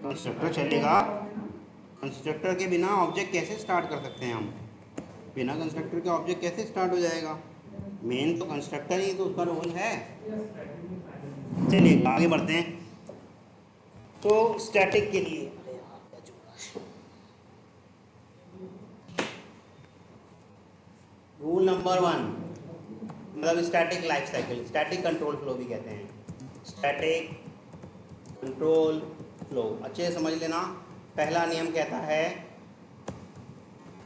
Constructor चलेगा। Constructor के बिना ऑब्जेक्ट कैसे स्टार्ट कर सकते हैं हम? बिना कंस्ट्रक्टर के ऑब्जेक्ट कैसे स्टार्ट हो जाएगा? मेन तो कंस्ट्रक्टर ही तो उसका रोल है। चलिए आगे बढ़ते हैं। तो स्टैटिक के लिए रूल नंबर 1, मतलब static life cycle, static control flow भी कहते हैं। स्टैटिक कंट्रोल फ्लो अच्छे से समझ लेना। पहला नियम कहता है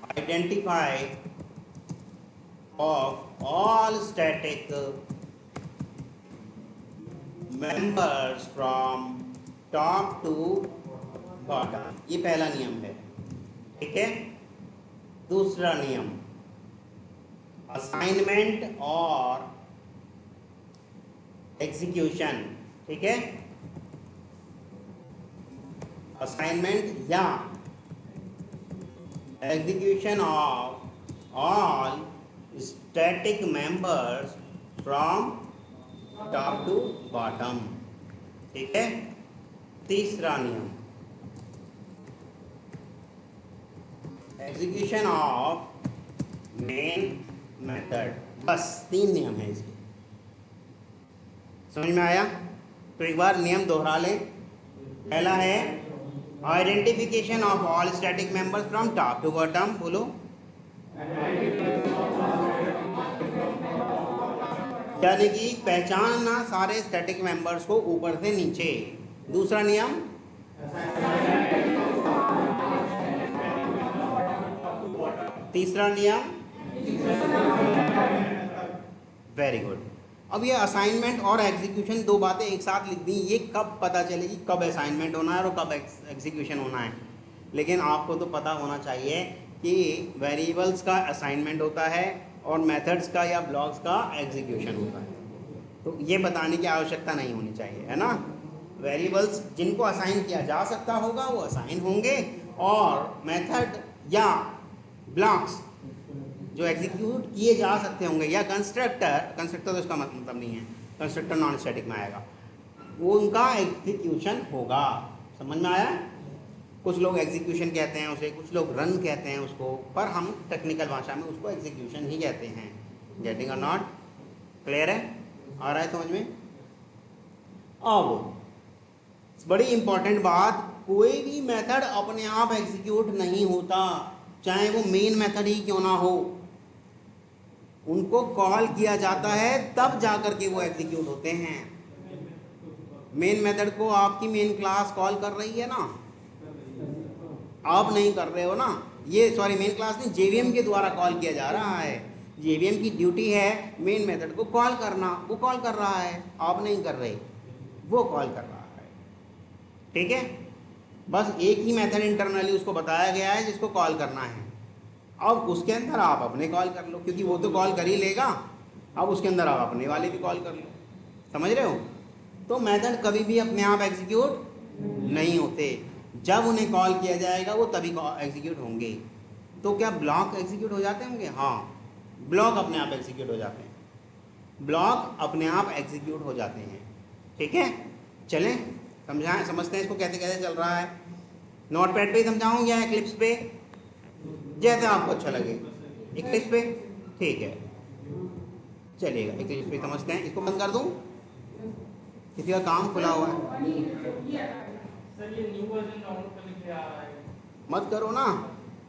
identify of all static members from top to bottom, ये पहला नियम है। ठीक है। दूसरा नियम असाइनमेंट और एग्जीक्यूशन। ठीक है। असाइनमेंट या execution of all static members from top to bottom. ठीक है। तीसरा नियम एग्जीक्यूशन ऑफ मेन मेथड। बस 3 नियम है इसके। समझ में आया? तो एक बार नियम दोहरा लें। पहला है identification of all static members from top to bottom. बोलो। यानी कि पहचानना सारे स्टैटिक मेंबर्स को ऊपर से नीचे। दूसरा नियम तीसरा नियम वेरी गुड। अब ये असाइनमेंट और एग्जीक्यूशन 2 बातें एक साथ लिख दी, ये कब पता चलेगी कब असाइनमेंट होना है और कब एग्जीक्यूशन होना है? लेकिन आपको तो पता होना चाहिए कि वेरिएबल्स का असाइनमेंट होता है और मेथड्स का या ब्लॉक्स का एग्जीक्यूशन होता है। तो ये बताने की आवश्यकता नहीं होनी चाहिए, है ना। वेरिएबल्स जिनको असाइन किया जा सकता होगा वो असाइन होंगे, और मेथड या ब्लॉक्स जो एग्जीक्यूट किए जा सकते होंगे, या कंस्ट्रक्टर तो इसका मतलब नहीं है, कंस्ट्रक्टर नॉन स्टैटिक में आएगा, वो उनका एग्जीक्यूशन होगा। समझ में आया? कुछ लोग एग्जीक्यूशन कहते हैं उसे, कुछ लोग रन कहते हैं उसको, पर हम टेक्निकल भाषा में उसको एग्जीक्यूशन ही कहते हैं। गेटिंग और नॉट? क्लियर है? आ रहा है समझ में? अब बड़ी इंपॉर्टेंट बात, कोई भी मेथड अपने आप एग्जीक्यूट नहीं होता, चाहे वो मेन मेथड ही क्यों ना हो। उनको कॉल किया जाता है तब जाकर के वो एग्जीक्यूट होते हैं। मेन मेथड को आपकी मेन क्लास कॉल कर रही है ना, आप नहीं कर रहे हो ना। ये सॉरी मेन क्लास नहीं, जेवीएम के द्वारा कॉल किया जा रहा है। जेवीएम की ड्यूटी है मेन मेथड को कॉल करना, वो कॉल कर रहा है, आप नहीं कर रहे, वो कॉल कर रहा है। ठीक है। बस एक ही मेथड इंटरनली उसको बताया गया है जिसको कॉल करना है। अब उसके अंदर आप अपने कॉल कर लो, क्योंकि वो तो कॉल कर ही लेगा। अब उसके अंदर आप अपने वाले भी कॉल कर लो। समझ रहे हो? तो मेथड कभी भी अपने आप एग्जीक्यूट नहीं होते, जब उन्हें कॉल किया जाएगा वो तभी एग्जीक्यूट होंगे। तो क्या ब्लॉक एग्जीक्यूट हो जाते होंगे? हाँ, ब्लॉक अपने आप एग्जीक्यूट हो जाते हैं। ब्लॉक अपने आप एग्जीक्यूट हो जाते हैं। ठीक है। चलें समझाएं, समझते हैं इसको कैसे कैसे चल रहा है। नोटपैड पे समझाऊँ या एक्लिप्स पे? जैसे आपको अच्छा लगे। एक्लिप्स पे ठीक है, चलिएगा एक्लिप्स पे समझते हैं। इसको बंद कर दूं? किसी का काम खुला हुआ है? मत करो ना,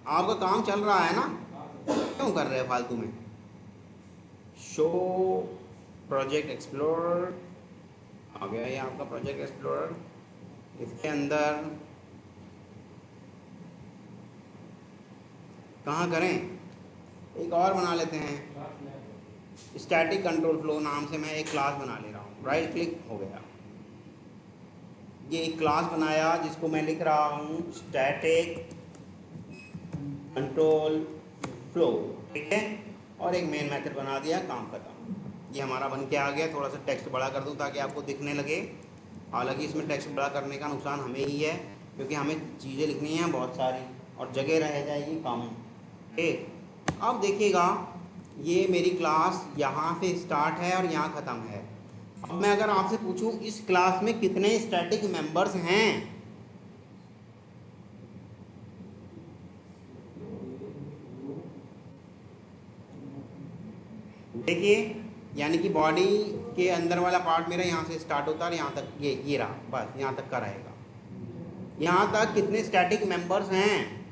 आपका काम चल रहा है ना, क्यों कर रहे हैं फालतू में? शो प्रोजेक्ट एक्सप्लोरर आ गया, ये आपका प्रोजेक्ट एक्सप्लोरर। इसके अंदर कहाँ करें, एक और बना लेते हैं। स्टैटिक कंट्रोल फ्लो नाम से मैं एक क्लास बना ले रहा हूँ। राइट क्लिक हो गया, ये एक क्लास बनाया जिसको मैं लिख रहा हूँ स्टैटिक कंट्रोल फ्लो। ठीक है। और एक मेन मेथड बना दिया, काम खत्म। ये हमारा बन के आ गया। थोड़ा सा टेक्स्ट बड़ा कर दूँ ताकि आपको दिखने लगे। हालांकि इसमें टेक्स्ट बड़ा करने का नुकसान हमें ही है, क्योंकि हमें चीज़ें लिखनी हैं बहुत सारी और जगह रह जाएगी कम। ठीक, अब देखिएगा ये मेरी क्लास यहाँ से स्टार्ट है और यहाँ ख़त्म है। अब मैं अगर आपसे पूछूं इस क्लास में कितने स्टैटिक मेंबर्स हैं, देखिए, यानी कि बॉडी के अंदर वाला पार्ट मेरा यहाँ से स्टार्ट होता है और यहाँ तक ये रहा, बस यहाँ तक का रहेगा। यहाँ तक कितने स्टैटिक मेंबर्स हैं,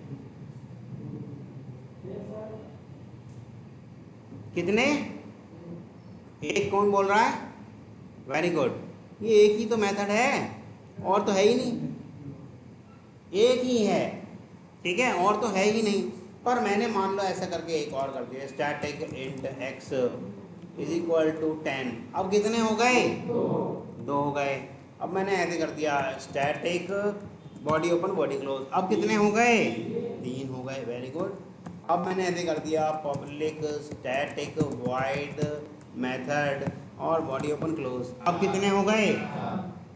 कितने? एक। कौन बोल रहा है? Very good. ये एक ही तो मेथड है, और तो है ही नहीं, एक ही है, ठीक है, और तो है ही नहीं। पर मैंने मान लो ऐसा करके एक और कर दिया, static int x is equal to 10। अब कितने हो गए? दो हो गए। अब मैंने ऐसे कर दिया static body open body close, अब कितने हो गए? 3 हो गए। Very good. अब मैंने ऐसे कर दिया पब्लिक स्टैटिक वॉइड मेथड और बॉडी ओपन क्लोज, अब कितने हो गए?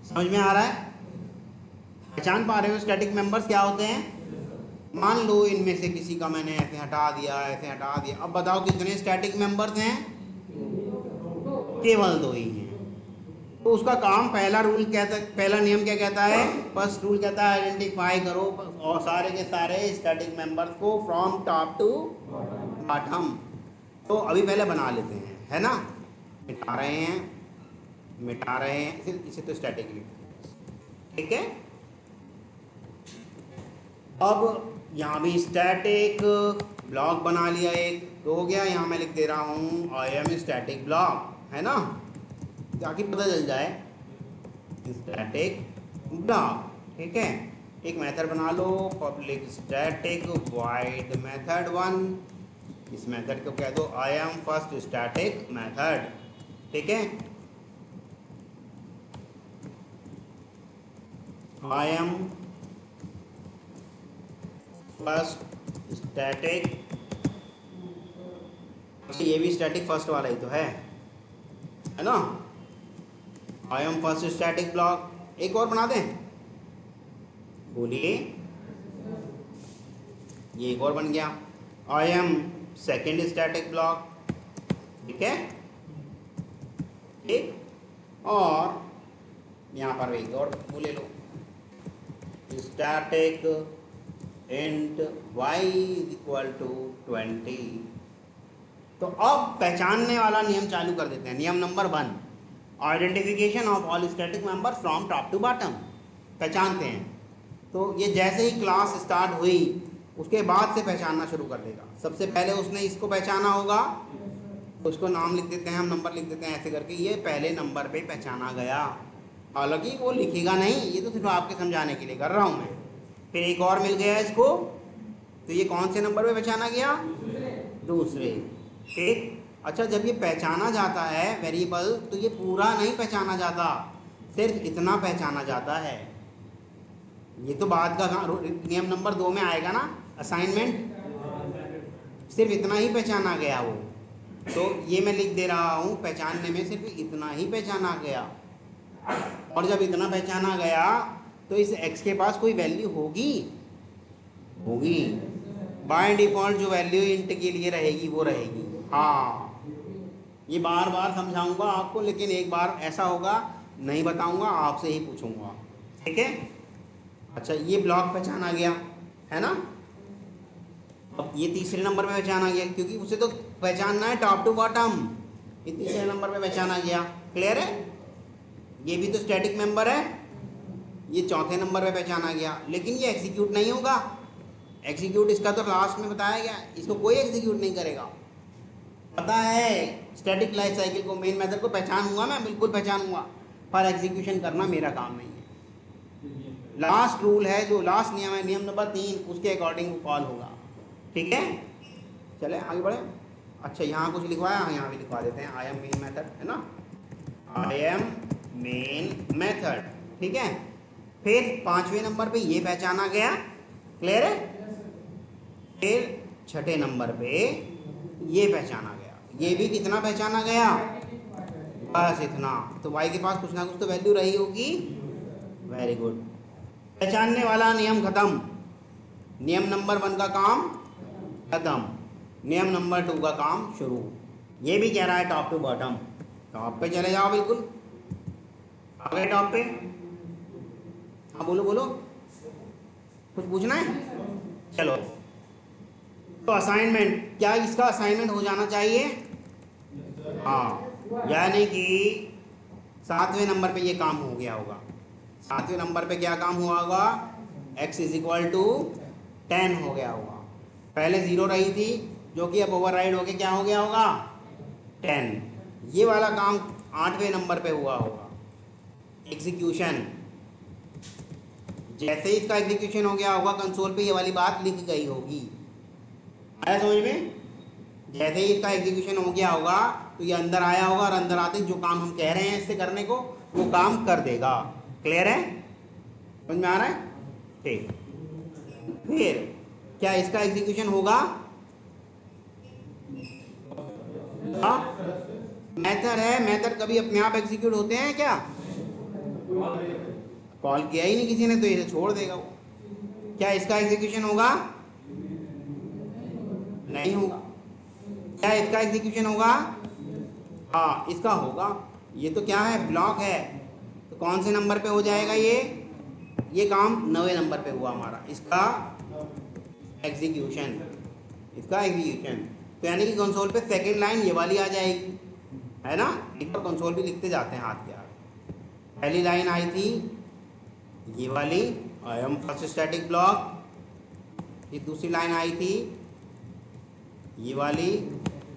समझ में आ रहा है? पहचान पा रहे हो स्टैटिक मेंबर्स क्या होते हैं? मान लो इनमें से किसी का मैंने ऐसे हटा दिया, ऐसे हटा दिया, अब बताओ कितने स्टैटिक मेंबर्स हैं? केवल 2 ही हैं। तो उसका काम, पहला रूल कहता, पहला नियम क्या कहता है? फर्स्ट रूल कहता है आइडेंटिफाई करो और सारे के सारे स्टैटिक मेंबर्स को फ्रॉम टॉप टू बॉटम। तो अभी पहले बना लेते हैं, है ना? मिटा रहे हैं, इसे तो स्टैटिक लिखते हैं, ठीक है। अब यहाँ भी स्टैटिक ब्लॉक बना लिया, एक तो हो गया। यहाँ मैं लिख दे रहा हूँ आई एम स्टैटिक ब्लॉक, है ना, ताकि पता चल जाए स्टैटिक ब्लॉक, ठीक है। एक मेथड बना लो पब्लिक स्टैटिक वॉइड मेथड 1, इस मेथड को कह दो आई एम फर्स्ट स्टैटिक मेथड, ठीक है। आई एम फर्स्ट स्टैटिक, ये भी स्टैटिक फर्स्ट वाला ही तो है ना। आई एम फर्स्ट स्टैटिक ब्लॉक, एक और बना दें, बोलिए। ये एक और बन गया, I am second static block, ठीक है, ठीक। और यहाँ पर एक और बोले लो, static int y equal to 20। तो अब पहचानने वाला नियम चालू कर देते हैं। नियम number 1, identification of all static member from top to bottom. पहचानते हैं, तो ये जैसे ही क्लास स्टार्ट हुई उसके बाद से पहचानना शुरू कर देगा। सबसे पहले उसने इसको पहचाना होगा, उसको नाम लिख देते हैं हम, नंबर लिख देते हैं, ऐसे करके ये पहले नंबर पे पहचाना गया। हालांकि वो लिखेगा नहीं, ये तो सिर्फ आपके समझाने के लिए कर रहा हूँ मैं। फिर एक और मिल गया इसको, तो ये कौन से नंबर पे पहचाना गया? दूसरे, ठीक। अच्छा, जब ये पहचाना जाता है वेरिएबल, तो ये पूरा नहीं पहचाना जाता, सिर्फ इतना पहचाना जाता है। ये तो बाद का नियम नंबर 2 में आएगा ना, असाइनमेंट। सिर्फ इतना ही पहचाना गया वो, तो ये मैं लिख दे रहा हूँ, पहचानने में सिर्फ इतना ही पहचाना गया। और जब इतना पहचाना गया तो इस x के पास कोई वैल्यू होगी? बाय डिफ़ॉल्ट जो वैल्यू इंट के लिए रहेगी वो रहेगी। हाँ, ये बार बार समझाऊंगा आपको, लेकिन एक बार ऐसा होगा नहीं बताऊंगा, आपसे ही पूछूंगा, ठीक है। अच्छा, ये ब्लॉक पहचाना गया, है ना। अब ये तीसरे नंबर पे पहचाना गया, क्योंकि उसे तो पहचानना है टॉप टू बॉटम। ये तीसरे नंबर पे पहचाना गया, क्लियर है। ये भी तो स्टैटिक मेंबर है, ये चौथे नंबर पे पहचाना गया, लेकिन ये एग्जीक्यूट नहीं होगा। एग्जीक्यूट इसका तो लास्ट में बताया गया, इसको कोई एग्जीक्यूट नहीं करेगा। पता है स्टैटिक लाइफ साइकिल को, मेन मेथड को पहचानूंगा मैं, बिल्कुल पहचानूंगा, पर एग्जीक्यूशन करना मेरा काम नहीं है। लास्ट रूल है, जो लास्ट नियम है, नियम नंबर 3, उसके अकॉर्डिंग कॉल होगा, ठीक है। चले आगे बढ़े। अच्छा, यहाँ कुछ लिखवाया, यहाँ भी लिखवा देते हैं, आई एम मेन मेथड, है ना, आई एम मेन मेथड, ठीक है। फिर 5वें नंबर पे ये पहचाना गया, क्लियर है। फिर 6ठे नंबर पे ये पहचाना गया, ये भी कितना पहचाना गया? बस इतना। तो y के पास कुछ ना कुछ तो वैल्यू रही होगी। वेरी गुड, पहचानने वाला नियम खत्म। नियम नंबर 1 का काम खत्म, नियम नंबर 2 का काम शुरू। ये भी कह रहा है टॉप टू बॉटम, टॉप पे चले जाओ बिल्कुल, आ गए टॉप पे? हाँ बोलो बोलो, कुछ पूछना है? चलो, तो असाइनमेंट, क्या इसका असाइनमेंट हो जाना चाहिए? हाँ, यानी कि 7वें नंबर पे ये काम हो गया होगा। 7वें नंबर पे क्या काम हुआ होगा? x इज इक्वल टू 10 हो गया होगा। पहले 0 रही थी, जो कि अब ओवरराइड होके क्या हो गया होगा? 10। ये वाला काम 8वें नंबर पे हुआ होगा। एग्जीक्यूशन, जैसे ही इसका एग्जीक्यूशन हो गया होगा कंसोल पे ये वाली बात लिख गई होगी। आया समझ में? जैसे ही इसका एग्जीक्यूशन हो गया होगा तो ये अंदर आया होगा, और अंदर आते जो काम हम कह रहे हैं इससे करने को वो काम कर देगा। क्लियर है? समझ में आ रहा है? ठीक। फिर क्या इसका एग्जीक्यूशन होगा? हाँ, मेथड है, मेथड कभी अपने आप एग्जीक्यूट होते हैं क्या? कॉल किया ही नहीं किसी ने तो इसे छोड़ देगा वो। क्या इसका एग्जीक्यूशन होगा? नहीं होगा। क्या इसका एग्जीक्यूशन होगा? हाँ, इसका होगा। ये तो क्या है? ब्लॉक है। तो कौन से नंबर पे हो जाएगा ये काम 9वें नंबर पे हुआ हमारा, इसका एग्जीक्यूशन। इसका एग्जीक्यूशन तो यानी कि कंसोल पे सेकंड लाइन ये वाली आ जाएगी, है ना? एक बार कंसोल भी लिखते जाते हैं हाथ के आगे। पहली लाइन आई थी ये वाली, आई एम फर्स्ट स्टैटिक ब्लॉक। ये दूसरी लाइन आई थी ये वाली,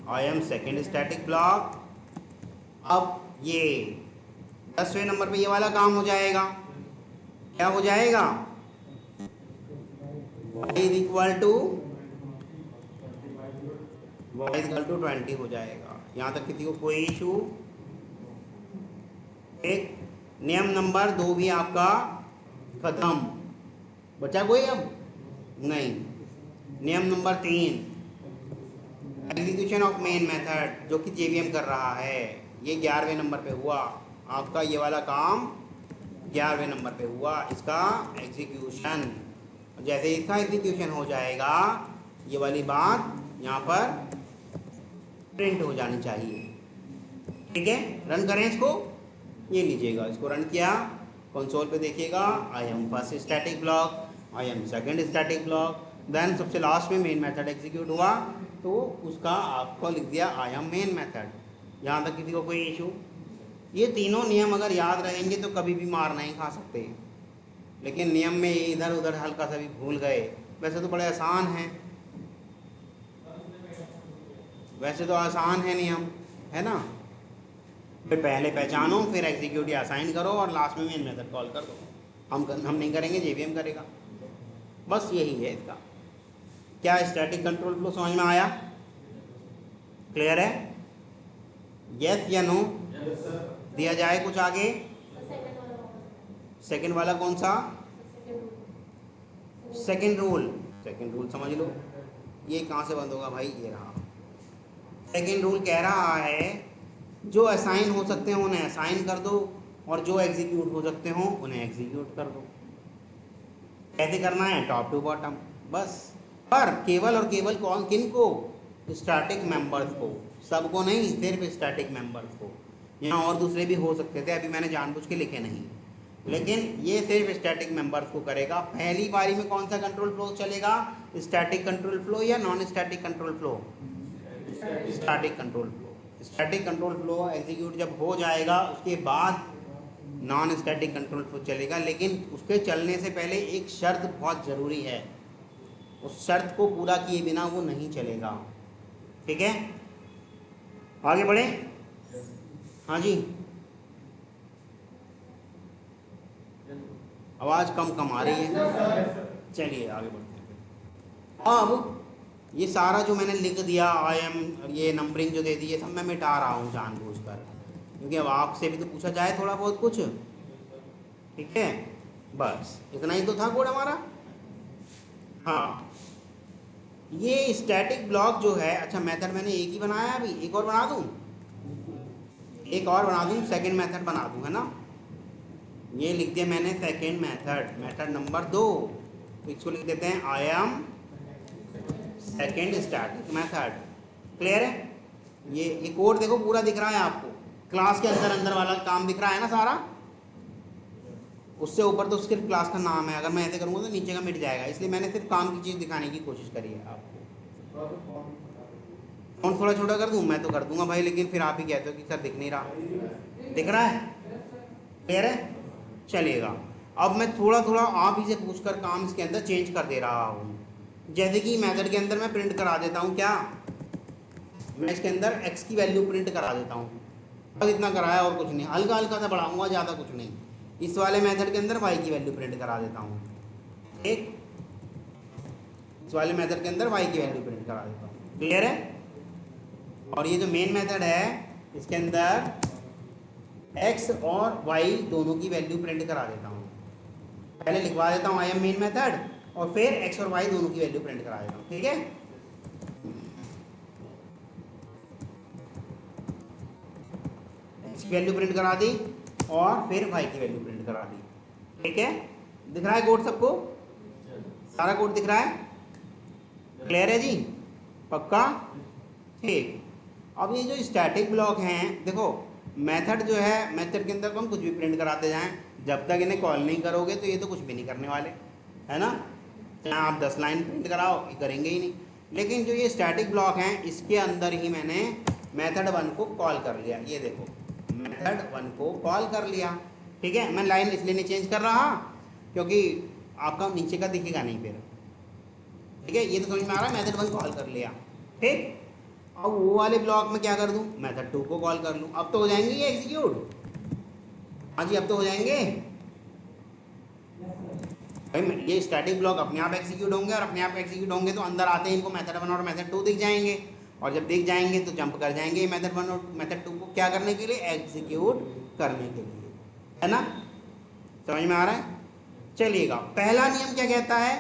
आई एम सेकेंड स्टैटिक ब्लॉक। अब ये 10वें नंबर पे ये वाला काम हो जाएगा। क्या हो जाएगा? y इज इक्वल टू 20 हो जाएगा। यहाँ तक किसी को कोई इशू? एक नियम नंबर 2 भी आपका खत्म। बचा कोई अब? नहीं। नियम number 3, execution of main method, जो कि जेवीएम कर रहा है, ये 11वें नंबर पे हुआ आपका। ये वाला काम 11वें नंबर पे हुआ, इसका एग्जीक्यूशन। जैसे इसका एग्जीक्यूशन हो जाएगा ये वाली बात यहाँ पर प्रिंट हो जानी चाहिए। ठीक है, रन करें इसको। ये लीजिएगा, इसको रन किया, कंसोल पे देखिएगा I am first static block, I am second static block, then सबसे लास्ट में मेन मेथड एग्जीक्यूट हुआ तो उसका आपको लिख दिया आई एम मेन मेथड। यहाँ तक किसी को कोई इशू? ये तीनों नियम अगर याद रहेंगे तो कभी भी मार नहीं खा सकते, लेकिन नियम में इधर उधर हल्का सा भी भूल गए। वैसे तो बड़े आसान हैं, वैसे तो आसान है नियम, है ना? फिर पहले पहचानो, फिर एग्जीक्यूट या असाइन करो, और लास्ट में मेन मेथड कॉल कर दो। हम नहीं करेंगे, जेवीएम करेगा। बस यही है इसका। क्या स्टैटिक कंट्रोल फ्लो समझ में आया? क्लियर है? यस या नो? दिया जाए कुछ आगे? सेकंड वाला कौन सा? Second rule. सेकंड रूल समझ लो। ये कहाँ से बंद होगा भाई? ये रहा। सेकंड रूल कह रहा है जो असाइन हो सकते हैं उन्हें असाइन कर दो, और जो एग्जीक्यूट हो सकते हो उन्हें एग्जीक्यूट कर दो। कैसे करना है? टॉप टू बॉटम, बस। पर केवल और केवल कौन, किन को? स्टैटिक मेंबर्स को, सबको नहीं, सिर्फ स्टैटिक मेंबर्स को। यहाँ और दूसरे भी हो सकते थे, अभी मैंने जानबूझ के लिखे नहीं, लेकिन ये सिर्फ स्टैटिक मेंबर्स को करेगा। पहली बारी में कौन सा कंट्रोल फ्लो चलेगा? स्टैटिक कंट्रोल फ्लो या non static control flow? Static control flow. Static control flow execute जब हो जाएगा उसके बाद नॉन स्टैटिक कंट्रोल फ्लो चलेगा, लेकिन उसके चलने से पहले एक शर्त बहुत ज़रूरी है, उस शर्त को पूरा किए बिना वो नहीं चलेगा। ठीक है, आगे बढ़े। हाँ जी, आवाज़ कम आ रही है। चलिए आगे बढ़ते हैं। अब ये सारा जो मैंने लिख दिया आई एम, ये नंबरिंग जो दे दी, ये सब मैं मिटा रहा हूँ जानबूझकर, क्योंकि अब आपसे भी तो पूछा जाए थोड़ा बहुत कुछ। ठीक है, बस इतना ही तो था कोड हमारा। हाँ, ये स्टैटिक ब्लॉक जो है, अच्छा मेथड मैंने एक ही बनाया, अभी एक और बना दूँ, एक और बना दूँ, सेकंड मेथड बना दूँ, है ना? ये लिख दिया मैंने सेकंड मेथड, मेथड नंबर 2। तो इसको लिख देते हैं आई am second static method. Clear है? ये कोड देखो पूरा दिख रहा है आपको, क्लास के अंदर अंदर वाला काम दिख रहा है ना सारा। उससे ऊपर तो सिर्फ क्लास का नाम है, अगर मैं ऐसे करूँगा तो नीचे का मिट जाएगा, इसलिए मैंने सिर्फ काम की चीज़ दिखाने की कोशिश करी है आपको। फ़ॉन्ट थोड़ा छोटा कर दूँ, मैं तो कर दूंगा भाई, लेकिन फिर आप ही कहते हो कि सर दिख नहीं रहा। दिख रहा है? क्लियर है? चलेगा। अब मैं थोड़ा थोड़ा आप ही से पूछकर काम इसके अंदर चेंज कर दे रहा हूँ। जैसे कि मेथड के अंदर मैं प्रिंट करा देता हूँ, क्या मैं इसके अंदर x की वैल्यू प्रिंट करा देता हूँ, बस इतना कराया और कुछ नहीं, हल्का हल्का सा बढ़ाऊंगा, ज़्यादा कुछ नहीं। इस वाले मेथड के अंदर y की वैल्यू प्रिंट करा देता हूँ, ठीक, इस वाले मेथड के अंदर y की वैल्यू प्रिंट करा देता हूँ। क्लियर है? और ये जो मेन मेथड है इसके अंदर x और y दोनों की वैल्यू प्रिंट करा देता हूँ। पहले लिखवा देता हूँ आई एम मेन मेथड, और फिर x और y दोनों की वैल्यू प्रिंट करा देता हूँ, ठीक है। x की वैल्यू प्रिंट करा दी और फिर y की वैल्यू प्रिंट करा दी, ठीक है। दिख रहा है कोड सबको? सारा कोड दिख रहा है? क्लियर है जी? पक्का? ठीक। अब ये जो स्टैटिक ब्लॉक हैं, देखो मेथड जो है, मेथड के अंदर हम कुछ भी प्रिंट कराते जाएं, जब तक इन्हें कॉल नहीं करोगे तो ये तो कुछ भी नहीं करने वाले, है ना। चाहे आप 10 लाइन प्रिंट कराओ, ये करेंगे ही नहीं। लेकिन जो ये स्टैटिक ब्लॉक हैं, इसके अंदर ही मैंने मेथड 1 को कॉल कर लिया। ये देखो मेथड 1 को कॉल कर लिया, ठीक है। मैं लाइन इसलिए नहीं चेंज कर रहा क्योंकि आपका नीचे का दिखेगा नहीं फिर, ठीक है। ये तो समझ में आ रहा है, मेथड 1 कॉल कर लिया, ठीक। अब वो वाले ब्लॉक में क्या कर दूं, मेथड 2 को कॉल कर लूं। अब तो हो जाएंगे ये एग्जीक्यूट, हाँ जी अब तो हो जाएंगे भाई। ये स्टैटिक ब्लॉक अपने आप एग्जीक्यूट होंगे, और अपने आप एग्जीक्यूट होंगे तो अंदर आते ही इनको मेथड 1 और मेथड 2 दिख जाएंगे, और जब दिख जाएंगे तो जंप कर जाएंगे मेथड 1 और मेथड 2 को क्या करने के लिए, एग्जीक्यूट करने के लिए, है ना। समझ में आ रहा है? चलिएगा, पहला नियम क्या कहता है,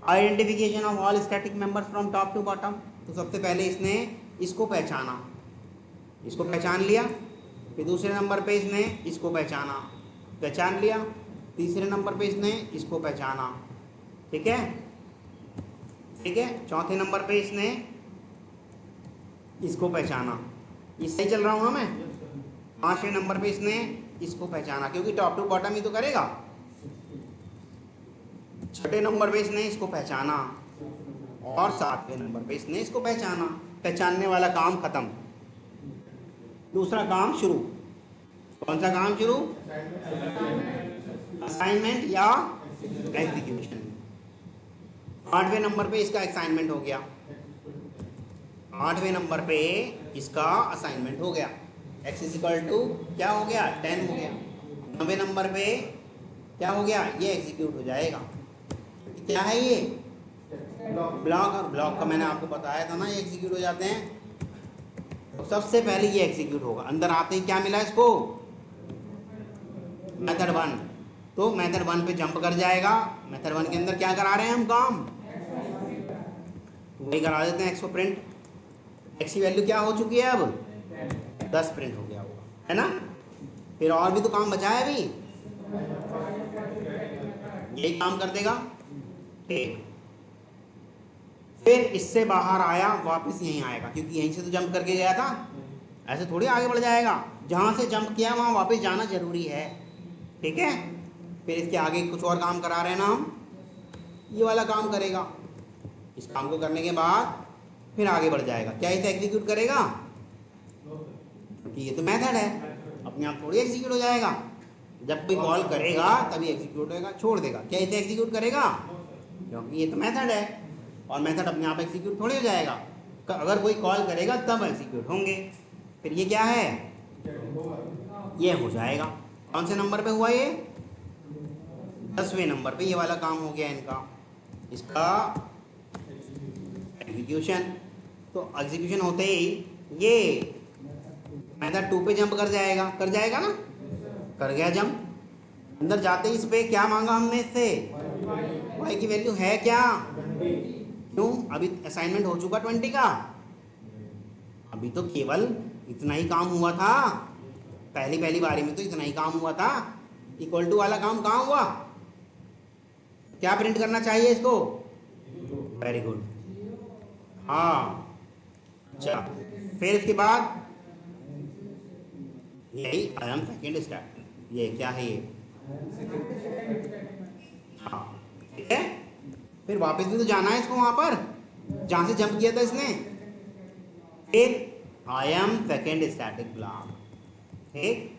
identification of all static members from top to bottom. तो सबसे पहले इसने इसको पहचाना, इसको पहचान लिया, फिर दूसरे नंबर पे इसने इसको पहचाना, पहचान लिया, तीसरे नंबर पे इसने इसको पहचाना, ठीक है, ठीक है, चौथे नंबर पे इसने इसको पहचाना। ये सही चल रहा हूँ ना मैं? पांचवें नंबर पे इसने इसको पहचाना, क्योंकि टॉप टू बॉटम ही तो करेगा। छठे नंबर पे इसने इसको पहचाना, और सातवें नंबर पे इसने इसको पहचाना। पहचानने वाला काम खत्म, दूसरा काम शुरू। कौन सा काम शुरू? असाइनमेंट या एग्जीक्यूशन। आठवें नंबर पे इसका असाइनमेंट हो गया, आठवें नंबर पे इसका असाइनमेंट हो गया। x इक्वल टू क्या हो गया, 10 हो गया। 9वें नंबर पे क्या हो गया, ये एग्जीक्यूट हो जाएगा। क्या है ये? ब्लॉक। और ब्लॉक का मैंने आपको बताया था ना, ये एग्जीक्यूट हो जाते हैं। तो सबसे पहले ये एग्जीक्यूट होगा। अंदर आते ही क्या मिला इसको, मेथड 1, तो मेथड 1 पे जंप कर जाएगा। मेथड 1 के अंदर क्या करा रहे हैं हम काम, वही करा देते हैं, x को प्रिंट। x की वैल्यू क्या हो चुकी है अब, 10 प्रिंट हो गया होगा, है ना। फिर और भी तो काम बचा है अभी, यही काम कर देगा, ठीक। फिर इससे बाहर आया, वापस यहीं आएगा, क्योंकि यहीं से तो जंप करके गया था, ऐसे थोड़ी आगे बढ़ जाएगा। जहाँ से जंप किया वहाँ वापस जाना जरूरी है, ठीक है। फिर इसके आगे कुछ और काम करा रहे हैं ना हम, ये वाला काम करेगा। इस काम को करने के बाद फिर आगे बढ़ जाएगा। क्या इसे एग्जीक्यूट करेगा, क्योंकि ये तो मेथड है, अपने आप थोड़ी एग्जीक्यूट हो जाएगा। जब कोई कॉल करेगा तभी एग्जीक्यूट होएगा, छोड़ देगा। क्या इसे एग्जीक्यूट करेगा, क्योंकि ये तो मेथड है, और मेथड अपने आप एग्जीक्यूट थोड़ी हो जाएगा। अगर कोई कॉल करेगा तब एग्जीक्यूट होंगे। फिर ये क्या है, ये हो जाएगा। कौन से नंबर पे हुआ ये, 10वें नंबर पे ये वाला काम हो गया इनका, इसका एग्जीक्यूशन। तो एग्जीक्यूशन होते ही ये मेथड 2 पे जंप कर जाएगा, कर जाएगा ना, कर गया जंप। अंदर जाते ही इस पे क्या मांगा हमने इससे, y की वैल्यू है क्या, क्यों, अभी असाइनमेंट हो चुका 20 का, अभी तो केवल इतना ही काम हुआ था, पहली बारी में तो इतना ही काम हुआ था। इक्वल टू वाला काम कहाँ हुआ, क्या प्रिंट करना चाहिए इसको, वेरी गुड, हाँ। अच्छा, फिर इसके बाद यही आई एम सेकेंड स्टेप, ये क्या है, ये हाँ ठीक है, फिर वापस भी तो जाना है इसको वहां पर जहां से जंप किया था इसने। फिर आई एम सेकेंड स्टैटिक ब्लॉक, ठीक।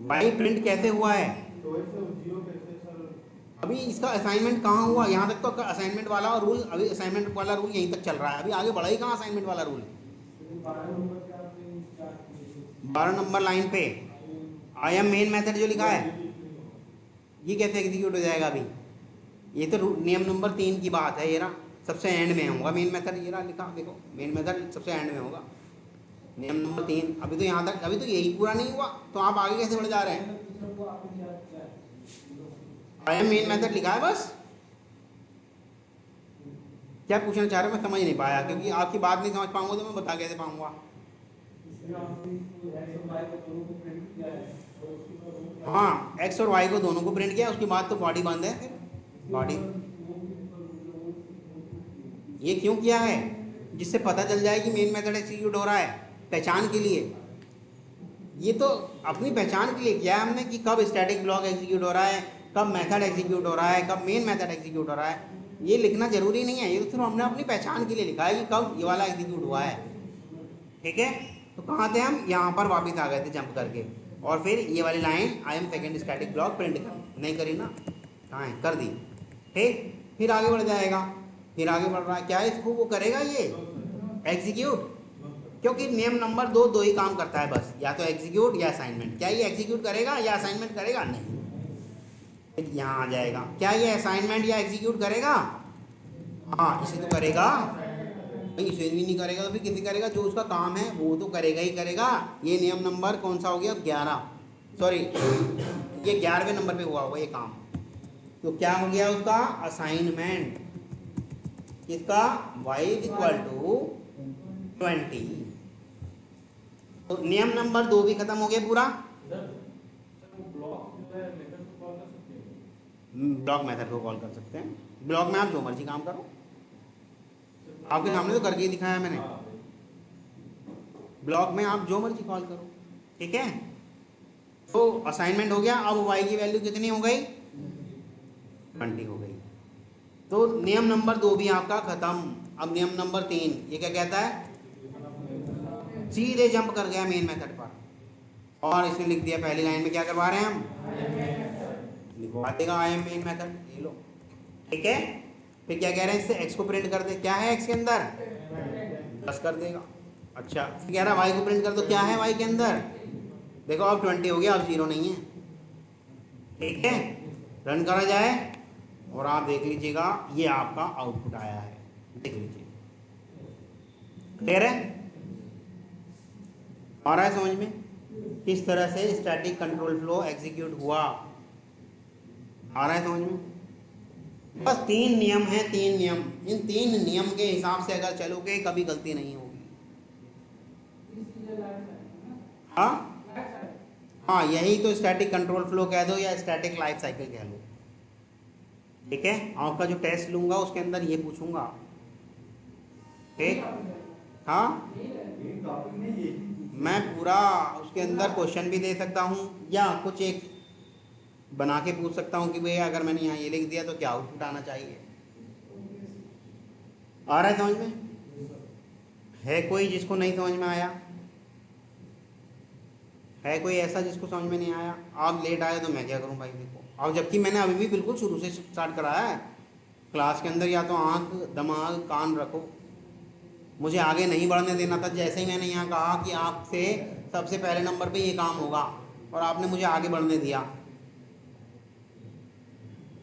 वाई प्रिंट कैसे हुआ है? अभी इसका असाइनमेंट कहाँ हुआ? यहाँ तक तो असाइनमेंट वाला रूल, अभी असाइनमेंट वाला रूल यहीं तक चल रहा है, अभी आगे बढ़ा ही कहाँ असाइनमेंट वाला रूल। 12 नंबर लाइन पे आई एम मेन मेथड जो लिखा है, ये कैसे एग्जीक्यूट हो जाएगा अभी? ये तो नियम नंबर 3 की बात है, ये रहा सबसे एंड में होगा मेन मेथड, ये रहा लिखा देखो, मेन मेथड सबसे एंड में होगा, नियम नंबर 3। अभी तो यहाँ तक, अभी तो यही पूरा नहीं हुआ, तो आप आगे कैसे बढ़ जा रहे हैं? आई एम मेन मेथड लिखा है बस। क्या पूछना चाह रहे हो मैं समझ नहीं पाया, क्योंकि आपकी बात नहीं समझ पाऊंगा तो मैं बता कैसे पाऊंगा। हाँ एक्स और वाई को दोनों को प्रिंट किया, उसके बाद तो बॉडी बंद है, फिर बॉडी ये क्यों किया है? जिससे पता चल जाए कि मेन मेथड एग्जीक्यूट हो रहा है, पहचान के लिए। ये तो अपनी पहचान के लिए किया है हमने कि कब स्टैटिक ब्लॉक एग्जीक्यूट हो रहा है, कब मेथड एग्जीक्यूट हो रहा है, कब मेन मेथड एग्जीक्यूट हो रहा है। ये लिखना जरूरी नहीं है, ये तो सिर्फ हमने अपनी पहचान के लिए लिखा है कि कब ये वाला एग्जीक्यूट हुआ है, ठीक है। तो कहाँ थे हम? यहाँ पर वापस आ गए थे जंप करके, और फिर ये वाली line I am second static block print कर, नहीं करी ना, कहाँ है? कर दी, ठीक। फिर आगे बढ़ जाएगा, फिर आगे बढ़ रहा है क्या, इसको वो करेगा ये एग्जीक्यूट, क्योंकि नियम नंबर 2 दो ही काम करता है बस, या तो एग्जीक्यूट या असाइनमेंट। क्या ये एग्जीक्यूट करेगा या असाइनमेंट करेगा? नहीं। फिर यहाँ आ जाएगा, क्या ये असाइनमेंट या एग्जीक्यूट करेगा? हाँ इसे तो करेगा, इसे भी नहीं करेगा तो फिर किसी करेगा? जो उसका काम है वो तो करेगा ही करेगा। ये नियम नंबर कौन सा हो गया? 11, सॉरी ये 11वें नंबर पे हुआ होगा ये काम। तो क्या हो गया उसका? असाइनमेंट। किसका? y equal to 20। तो नियम नंबर 2 भी खत्म हो गया पूरा। ब्लॉक मेथड को कॉल कर सकते हैं, ब्लॉक में आप जो मर्जी काम करो, आपके सामने तो करके ही दिखाया मैंने। ब्लॉक में आप जो मर्जी कॉल करो, ठीक है। तो असाइनमेंट हो गया। अब y की वैल्यू कितनी हो गई? 20 हो गई। तो नियम नंबर 2 भी आपका खत्म। अब नियम नंबर 3 ये क्या कहता है? सीधे जंप कर गया मेन मेथड पर, और इसने लिख दिया पहली लाइन में क्या करवा रहे हैं हम, लिखवा देगा आई एम मेन मेथड, ये लो, ठीक है। फिर क्या कह रहे हैं? इससे x को प्रिंट कर दे। क्या है x के अंदर? 10 कर देगा। अच्छा फिर कह रहा है y को प्रिंट कर दो। क्या है y के अंदर? देखो अब 20 हो गया, अब 0 नहीं है, ठीक है। रन करा जाए और आप देख लीजिएगा ये आपका आउटपुट आया है, देख लीजिए। क्लियर है? आ रहा है समझ में किस तरह से स्टैटिक कंट्रोल फ्लो एग्जीक्यूट हुआ? आ रहा है समझ में? बस 3 नियम हैं, 3 नियम। इन 3 नियम के हिसाब से अगर चलोगे कभी गलती नहीं होगी। हाँ हाँ यही तो स्टैटिक कंट्रोल फ्लो कह दो या स्टैटिक लाइफ साइकिल कह लो, ठीक है। आपका जो टेस्ट लूंगा उसके अंदर ये पूछूंगा, ठीक। हाँ मैं पूरा उसके अंदर क्वेश्चन भी दे सकता हूँ या कुछ एक बना के पूछ सकता हूँ कि भैया अगर मैंने यहाँ ये लिख दिया तो क्या आउटपुट आना चाहिए। आ रहा है समझ में? है कोई जिसको नहीं समझ में आया? है कोई ऐसा जिसको समझ में नहीं आया? आप लेट आए तो मैं क्या करूं भाई? देखो अब जबकि मैंने अभी भी बिल्कुल शुरू से स्टार्ट कराया है क्लास के अंदर। या तो आंख दिमाग कान रखो, मुझे आगे नहीं बढ़ने देना था। जैसे ही मैंने यहाँ कहा कि आपसे सबसे पहले नंबर पे ये काम होगा और आपने मुझे आगे बढ़ने दिया,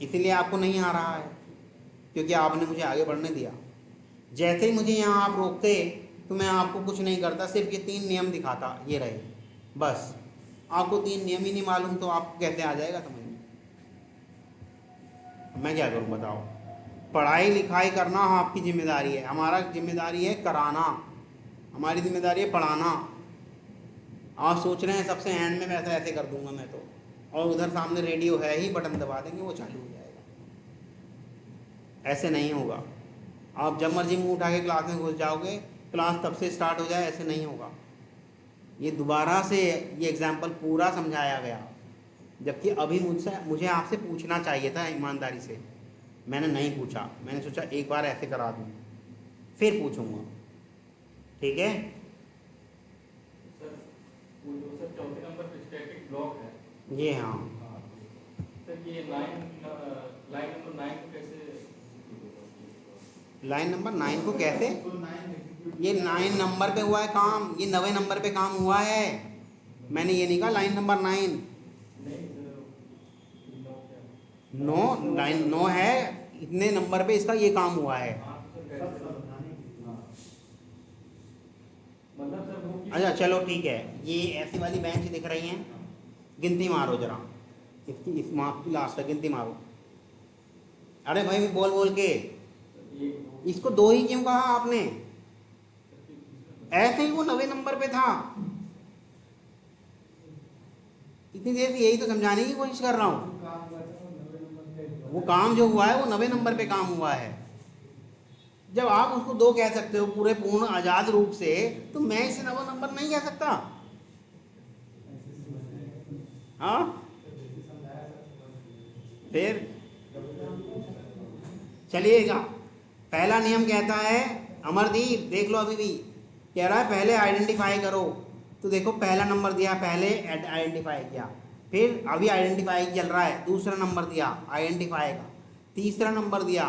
इसीलिए आपको नहीं आ रहा है क्योंकि आपने मुझे आगे बढ़ने दिया। जैसे ही मुझे यहाँ आप रोकते तो मैं आपको कुछ नहीं करता, सिर्फ ये 3 नियम दिखाता, ये रहे बस। आपको 3 नियम ही नहीं मालूम तो आपको कैसे आ जाएगा समझ में? मैं क्या करूं बताओ? पढ़ाई लिखाई करना आपकी जिम्मेदारी है, हमारा जिम्मेदारी है कराना, हमारी जिम्मेदारी है पढ़ाना। आप सोच रहे हैं सबसे एंड में वैसे ऐसे कर दूंगा मैं तो, और उधर सामने रेडियो है ही, बटन दबा देंगे वो चालू हो जाएगा। ऐसे नहीं होगा। आप जब मर्जी मुँह उठा के क्लास में घुस जाओगे, क्लास तब से स्टार्ट हो जाए, ऐसे नहीं होगा। ये दोबारा से ये एग्जाम्पल पूरा समझाया गया, जबकि अभी मुझे आपसे पूछना चाहिए था ईमानदारी से, मैंने नहीं पूछा। मैंने सोचा एक बार ऐसे करा दूँ, फिर पूछूंगा। ठीक है सर वो जो सर चौथे नंबर पे स्टैटिक ब्लॉक है ये, हाँ सर, ये लाइन नंबर 9 को कैसे, लाइन नंबर 9 को कैसे, ये 9 नंबर पे हुआ है काम, ये 9वें नंबर पे काम हुआ है। मैंने ये नहीं कहा लाइन नंबर 9, नहीं नो लाइन 9 है, इतने नंबर पे इसका ये काम हुआ है। मतलब सर वो अच्छा चलो ठीक है, ये ऐसी वाली बेंच दिख रही हैं, गिनती मारो जरा इसकी, इस माप की लास्ट तक गिनती मारो। अरे भाई बोल बोल के, इसको 2 ही क्यों कहा आपने, ऐसे ही वो 9वें नंबर पे था। इतनी देर से यही तो समझाने की कोशिश कर रहा हूँ। वो काम जो हुआ है वो 9वें नंबर पे काम हुआ है। जब आप उसको 2 कह सकते हो पूरे पूर्ण आजाद रूप से, तो मैं इसे 9वां नंबर नहीं कह सकता। हाँ फिर चलिएगा, पहला नियम कहता है, अमरदीप देख लो अभी भी कह रहा है पहले आइडेंटिफाई करो। तो देखो पहला नंबर दिया, पहले आइडेंटिफाई किया, फिर अभी आइडेंटिफाई चल रहा है, दूसरा नंबर दिया आइडेंटिफाई का, तीसरा नंबर दिया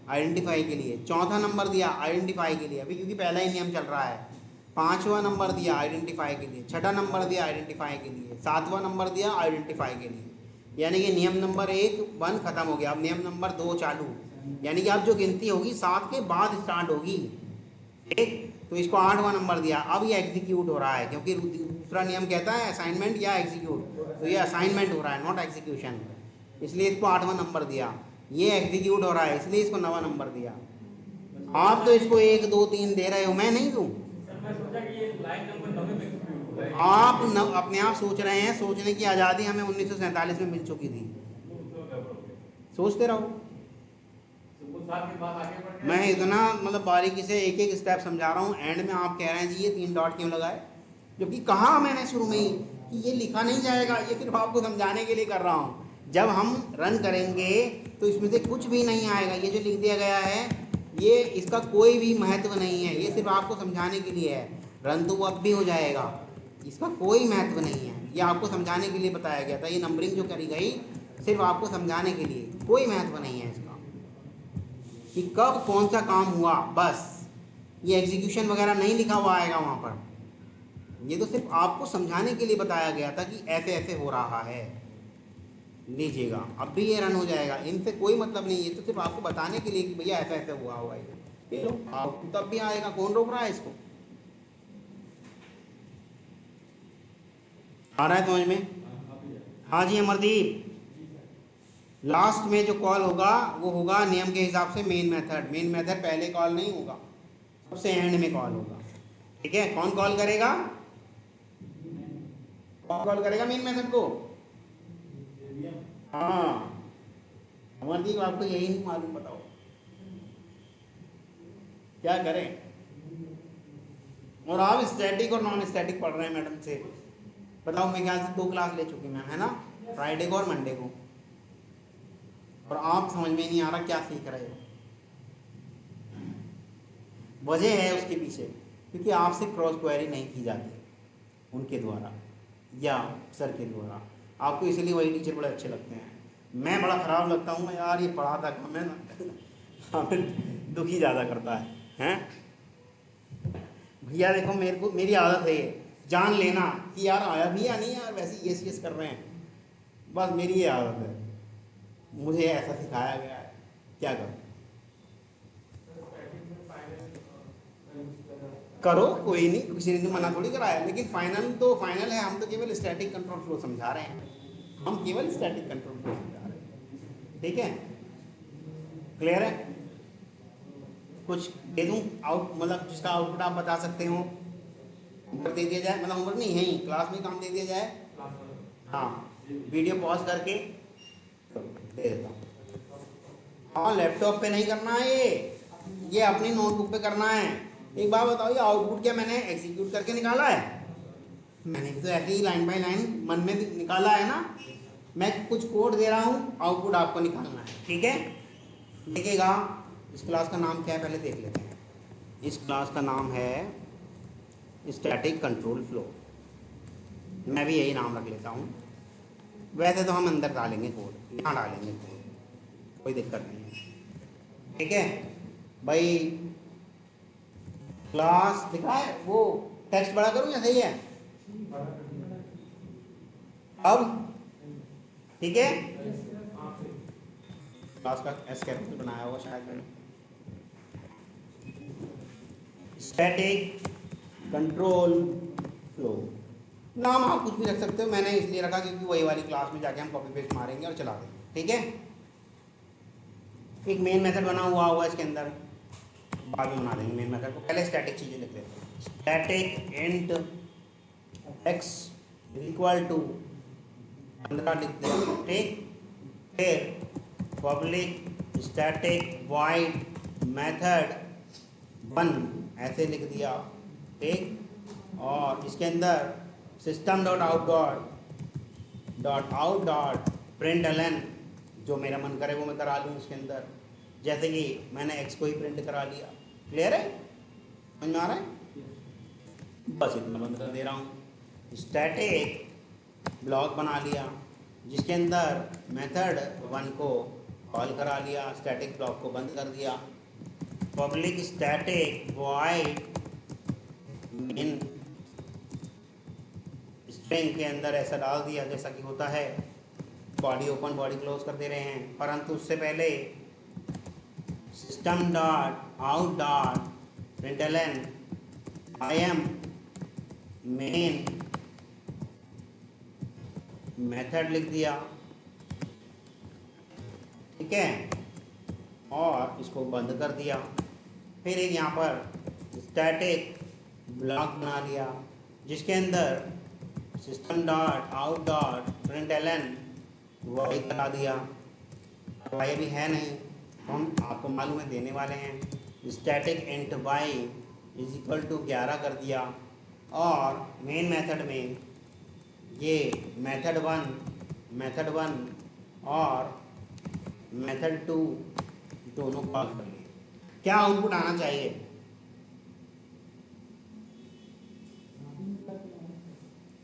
आइडेंटिफाई के लिए, चौथा नंबर दिया आइडेंटिफाई के लिए अभी, क्योंकि पहला ही नियम चल रहा है, पांचवा नंबर दिया आइडेंटिफाई के लिए, छठा नंबर दिया आइडेंटिफाई के लिए, सातवां नंबर दिया आइडेंटिफाई के लिए। यानी कि नियम नंबर 1 खत्म हो गया, अब नियम नंबर 2 चालू। यानी कि अब जो गिनती होगी 7 के बाद स्टार्ट होगी। ठीक, तो इसको 8वां नंबर दिया, अब ये एग्जीक्यूट हो रहा है, क्योंकि दूसरा नियम कहता है असाइनमेंट या एग्जीक्यूट, तो ये असाइनमेंट हो रहा है नॉट एग्जीक्यूशन, इसलिए इसको 8वां नंबर दिया। ये एग्जीक्यूट हो रहा है इसलिए इसको 9वां नंबर दिया। आप तो इसको 1 2 3 दे रहे हो, मैं नहीं दूँ। सर मैं सोचा कि ये लाइन नंबर 9 में एग्जीक्यूट हुआ है। आप अपने आप सोच रहे हैं, सोचने की आज़ादी हमें 1947 में मिल चुकी थी, सोचते रहो। वो साल के बाद आगे बढ़ गए। मैं इतना मतलब बारीकी से एक एक स्टेप समझा रहा हूँ, एंड में आप कह रहे हैं जी ये 3 डॉट क्यों लगाए, जबकि कहा मैंने शुरू में ही कि ये लिखा नहीं जाएगा, ये सिर्फ आपको समझाने के लिए कर रहा हूँ। जब हम रन करेंगे तो इसमें से कुछ भी नहीं आएगा, ये जो लिख दिया गया है ये इसका कोई भी महत्व नहीं है, ये सिर्फ आपको समझाने के लिए है। रन तो वो अब भी हो जाएगा, इसका कोई महत्व नहीं है, ये आपको समझाने के लिए बताया गया था। ये नंबरिंग जो करी गई सिर्फ आपको समझाने के लिए, कोई महत्व नहीं है इसका कि कब कौन सा काम हुआ, बस। ये एग्जीक्यूशन वगैरह नहीं लिखा हुआ आएगा वहाँ पर, ये तो सिर्फ आपको समझाने के लिए बताया गया था कि ऐसे ऐसे हो रहा है। लीजिएगा अब भी ये रन हो जाएगा, इनसे कोई मतलब नहीं, ये तो सिर्फ आपको बताने के लिए कि भैया ऐसा ऐसा हुआ होगा ये लो, आपको तब भी आएगा, कौन रोक रहा है इसको। आ रहा है समझ में? हाँ जी अमरदीप, लास्ट में जो कॉल होगा वो होगा नियम के हिसाब से मेन मेथड। मेन मेथड पहले कॉल नहीं होगा, सबसे एंड में कॉल होगा। ठीक है, कौन कॉल करेगा, कौन कॉल करेगा मेन मेथड को? हाँ अमरदीप, आपको यही नहीं मालूम, बताओ क्या करें। और आप स्टैटिक और नॉन स्टैटिक पढ़ रहे हैं मैडम से, बताओ मैं ख्याल से 2 क्लास ले चुकी मैम, है ना, फ्राइडे को और मंडे को, और आप समझ में नहीं आ रहा क्या सीख रहे हो। वजह है उसके पीछे, क्योंकि आपसे क्रॉस क्वेरी नहीं की जाती उनके द्वारा या सर के द्वारा, आपको इसलिए वही टीचर बड़े अच्छे लगते हैं। मैं बड़ा ख़राब लगता हूँ यार, ये पढ़ाता कम है ना हमें दुखी ज़्यादा करता है, हैं भैया। देखो मेरे को, मेरी आदत है ये जान लेना कि यार आया भी या नहीं यार, वैसे यस कर रहे हैं, बस मेरी ये आदत है, मुझे ऐसा सिखाया गया है, क्या करूं। करो कोई नहीं, किसी ने मना थोड़ी कराया, लेकिन फाइनल तो फाइनल है, हम तो केवल स्टैटिक कंट्रोल फ्लो समझा रहे हैं, हम केवल स्टैटिक कंट्रोल फ्लो समझा रहे हैं। ठीक है, क्लियर है? कुछ दे दूं आउट, मतलब जिसका आउटपुट आप बता सकते हो, होमवर्क दे दिया जाए, मतलब होमवर्क नहीं है ही, क्लास में काम दे दिया जाए। हाँ वीडियो पॉज करके दे देता हूँ। हाँ लैपटॉप पे नहीं करना है ये अपनी नोटबुक पे करना है। एक बात बताओ, ये आउटपुट क्या मैंने एग्जीक्यूट करके निकाला है? मैंने भी तो ऐसे ही लाइन बाय लाइन मन में निकाला है ना। मैं कुछ कोड दे रहा हूँ, आउटपुट आपको निकालना है, ठीक है। देखिएगा इस क्लास का नाम क्या है पहले देख लेते हैं। इस क्लास का नाम है स्टैटिक कंट्रोल फ्लो। मैं भी यही नाम रख लेता हूँ। वैसे तो हम अंदर डालेंगे कोड, यहाँ डालेंगे कोड, कोई दिक्कत नहीं है, ठीक है भाई। क्लास दिखा है, वो टेक्स्ट बड़ा करूँ या सही है अब, ठीक है। क्लास का एस कैपिटल बनाया हुआ शायद मैंने। स्टैटिक कंट्रोल फ्लो, नाम आप कुछ भी रख सकते हो, मैंने इसलिए रखा क्योंकि वही वाली क्लास में जाके हम कॉपी पेस्ट मारेंगे और चला देंगे, ठीक है। एक मेन मेथड बना हुआ इसके अंदर, बाद में बना देंगे मेन मेथड को, पहले स्टैटिक चीज़ें लिख लेते हैं। Static int X equal to 15 लिख दें, ठीक। फिर पब्लिक स्टैटिक वॉइड मेथड 1 ऐसे लिख दिया, ठीक। और इसके अंदर system dot out dot println, जो मेरा मन करे वो मैं करा लूँ इसके अंदर, जैसे कि मैंने एक्स को ही प्रिंट करा लिया। क्लियर है, समझ में आ रहा है? बस इतना बंद कर दे रहा हूँ। स्टैटिक ब्लॉक बना लिया जिसके अंदर मेथड 1 को कॉल करा लिया, स्टैटिक ब्लॉक को बंद कर दिया। Public static void main string के अंदर ऐसा डाल दिया जैसा कि होता है, बॉडी ओपन बॉडी क्लोज कर दे रहे हैं, परंतु उससे पहले system dot out dot println I am main method लिख दिया, ठीक है, और इसको बंद कर दिया। फिर एक यहाँ पर स्टैटिक ब्लॉक बना लिया जिसके अंदर system dot out dot println वही करा दिया। वाई अभी है नहीं तो हम आपको मालूम है देने वाले हैं। Static int Y is equal to 11 कर दिया, और मेन मेथड में ये मेथड 1 और मेथड 2 दोनों कॉल कर लिए। क्या आउटपुट आना चाहिए?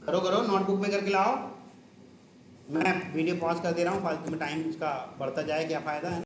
करो नोटबुक में करके लाओ। मैं वीडियो पॉज कर दे रहा हूँ, फालतू में टाइम इसका बढ़ता जाए, क्या फ़ायदा है।